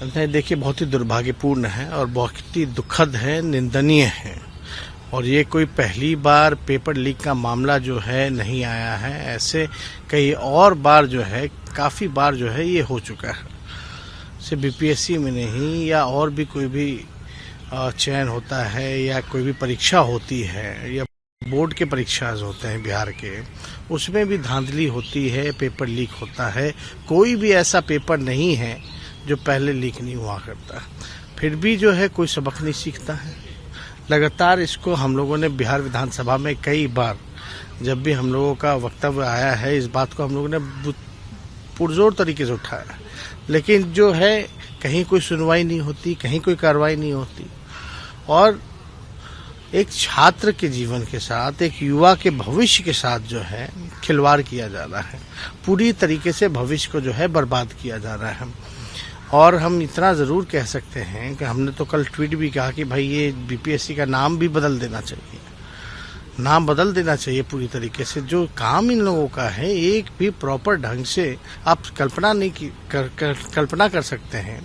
नहीं, देखिए, बहुत ही दुर्भाग्यपूर्ण है और बहुत ही दुखद है, निंदनीय है। और ये कोई पहली बार पेपर लीक का मामला जो है नहीं आया है। ऐसे कई और बार जो है, काफ़ी बार जो है ये हो चुका है। सिर्फ बीपीएससी में नहीं, या और भी कोई भी चयन होता है या कोई भी परीक्षा होती है या बोर्ड के परीक्षाएं होते हैं बिहार के, उसमें भी धांधली होती है, पेपर लीक होता है। कोई भी ऐसा पेपर नहीं है जो पहले लीक नहीं हुआ करता। फिर भी जो है कोई सबक नहीं सीखता है। लगातार इसको हम लोगों ने बिहार विधानसभा में कई बार, जब भी हम लोगों का वक्तव्य आया है, इस बात को हम लोगों ने पुरजोर तरीके से उठाया, लेकिन जो है कहीं कोई सुनवाई नहीं होती, कहीं कोई कार्रवाई नहीं होती। और एक छात्र के जीवन के साथ, एक युवा के भविष्य के साथ जो है खिलवाड़ किया जा रहा है। पूरी तरीके से भविष्य को जो है बर्बाद किया जा रहा है। और हम इतना ज़रूर कह सकते हैं कि हमने तो कल ट्वीट भी कहा कि भाई ये बीपीएससी का नाम भी बदल देना चाहिए, नाम बदल देना चाहिए पूरी तरीके से। जो काम इन लोगों का है, एक भी प्रॉपर ढंग से आप कल्पना कर सकते हैं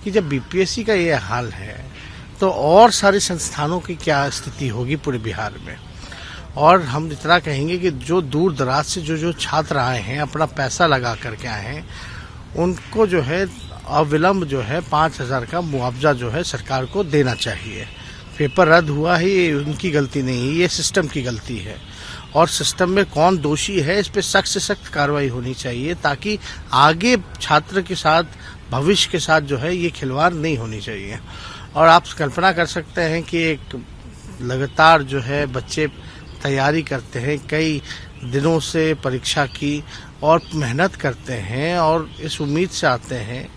कि जब बीपीएससी का ये हाल है तो और सारे संस्थानों की क्या स्थिति होगी पूरे बिहार में। और हम इतना कहेंगे कि जो दूर दराज से जो छात्र आए हैं, अपना पैसा लगा करके आए हैं, उनको जो है अविलंब जो है 5,000 का मुआवजा जो है सरकार को देना चाहिए। पेपर रद्द हुआ है, ये उनकी गलती नहीं है, ये सिस्टम की गलती है। और सिस्टम में कौन दोषी है, इस पे सख्त से सख्त कार्रवाई होनी चाहिए, ताकि आगे छात्र के साथ, भविष्य के साथ जो है ये खिलवाड़ नहीं होनी चाहिए। और आप कल्पना कर सकते हैं कि एक लगातार जो है बच्चे तैयारी करते हैं, कई दिनों से परीक्षा की, और मेहनत करते हैं और इस उम्मीद से आते हैं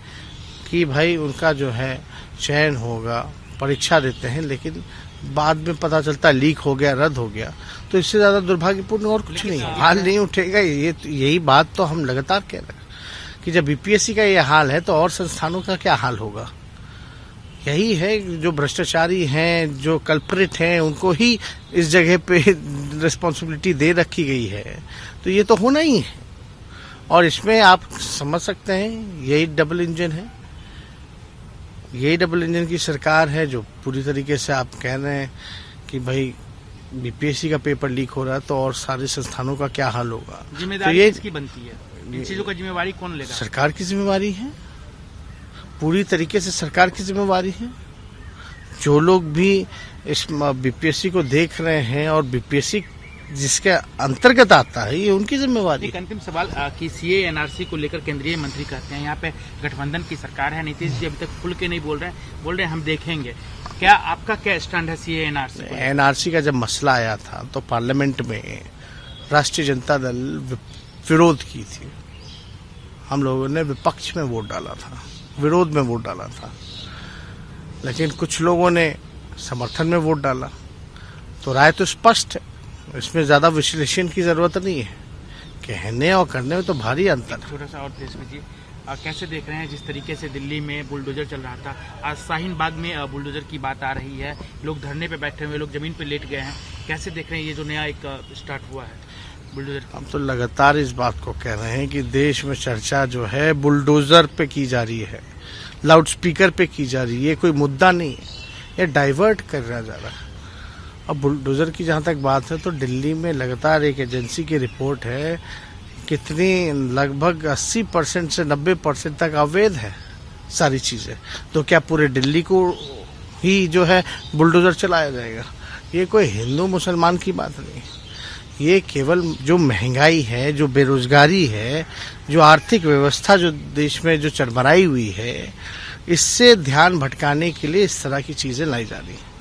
कि भाई उनका जो है चयन होगा, परीक्षा देते हैं, लेकिन बाद में पता चलता लीक हो गया, रद्द हो गया। तो इससे ज़्यादा दुर्भाग्यपूर्ण और कुछ नहीं है। हाल नहीं उठेगा। यही बात तो हम लगातार कह रहे हैं कि जब बीपीएससी का ये हाल है तो और संस्थानों का क्या हाल होगा। यही है, जो भ्रष्टाचारी हैं, जो कल्प्रिट हैं, उनको ही इस जगह पे रिस्पॉन्सिबिलिटी दे रखी गई है। तो ये तो होना ही है। और इसमें आप समझ सकते हैं, यही डबल इंजन है, यही डबल इंजन की सरकार है जो पूरी तरीके से आप कह रहे हैं कि भाई बीपीएससी का पेपर लीक हो रहा है तो और सारे संस्थानों का क्या हाल होगा। जिम्मेदारी तो किसकी बनती है? इन चीजों का जिम्मेवारी कौन लेगा? सरकार की जिम्मेवारी है, पूरी तरीके से सरकार की जिम्मेवारी है। जो लोग भी इस बीपीएससी को देख रहे हैं और बीपीएससी जिसके अंतर्गत आता है, ये उनकी जिम्मेवारी। एक अंतिम सवाल कि सीए एनआरसी को लेकर केंद्रीय मंत्री कहते हैं यहाँ पे गठबंधन की सरकार है, नीतीश जी अभी तक खुल के नहीं बोल रहे हैं हम देखेंगे। क्या आपका क्या स्टैंड है सीए एनआरसी? एनआरसी का जब मसला आया था तो पार्लियामेंट में राष्ट्रीय जनता दल विरोध की थी। हम लोगों ने विपक्ष में वोट डाला था, विरोध में वोट डाला था, लेकिन कुछ लोगों ने समर्थन में वोट डाला। तो राय तो स्पष्ट है, इसमें ज्यादा विश्लेषण की जरूरत नहीं है। कहने और करने में तो भारी अंतर है। थोड़ा सा और देशमुख जी, कैसे देख रहे हैं जिस तरीके से दिल्ली में बुलडोजर चल रहा था, आज शाहीन बाग में बुलडोजर की बात आ रही है, लोग धरने पे बैठे हुए, लोग जमीन पे लेट गए हैं। कैसे देख रहे हैं ये जो नया एक स्टार्ट हुआ है बुलडोजर? हम तो लगातार इस बात को कह रहे हैं कि देश में चर्चा जो है बुलडोजर पे की जा रही है, लाउड स्पीकर पे की जा रही है। ये कोई मुद्दा नहीं है, ये डाइवर्ट कर जा रहा है। अब बुलडोजर की जहाँ तक बात है तो दिल्ली में लगातार एक एजेंसी की रिपोर्ट है, कितनी लगभग 80% से 90% तक अवैध है सारी चीज़ें। तो क्या पूरे दिल्ली को ही जो है बुलडोजर चलाया जाएगा? ये कोई हिंदू मुसलमान की बात नहीं, ये केवल जो महंगाई है, जो बेरोजगारी है, जो आर्थिक व्यवस्था जो देश में जो चरमराई हुई है, इससे ध्यान भटकाने के लिए इस तरह की चीज़ें लाई जा रही हैं।